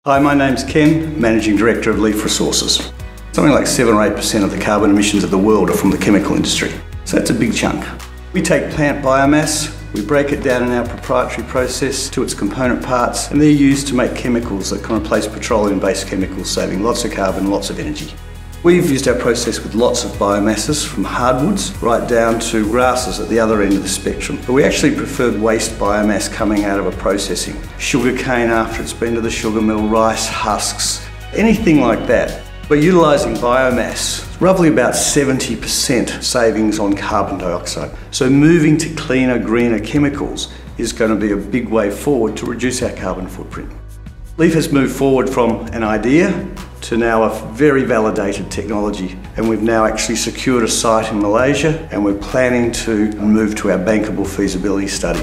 Hi, my name's Ken, Managing Director of Leaf Resources. Something like 7 or 8% of the carbon emissions of the world are from the chemical industry. So that's a big chunk. We take plant biomass, we break it down in our proprietary process to its component parts, and they're used to make chemicals that can replace petroleum-based chemicals, saving lots of carbon, lots of energy. We've used our process with lots of biomasses, from hardwoods right down to grasses at the other end of the spectrum. But we actually preferred waste biomass coming out of a processing. Sugarcane after it's been to the sugar mill, rice husks, anything like that. We're utilising biomass, roughly about 70% savings on carbon dioxide. So moving to cleaner, greener chemicals is going to be a big way forward to reduce our carbon footprint. Leaf has moved forward from an idea to now a very validated technology, and we've now actually secured a site in Malaysia, and we're planning to move to our bankable feasibility study.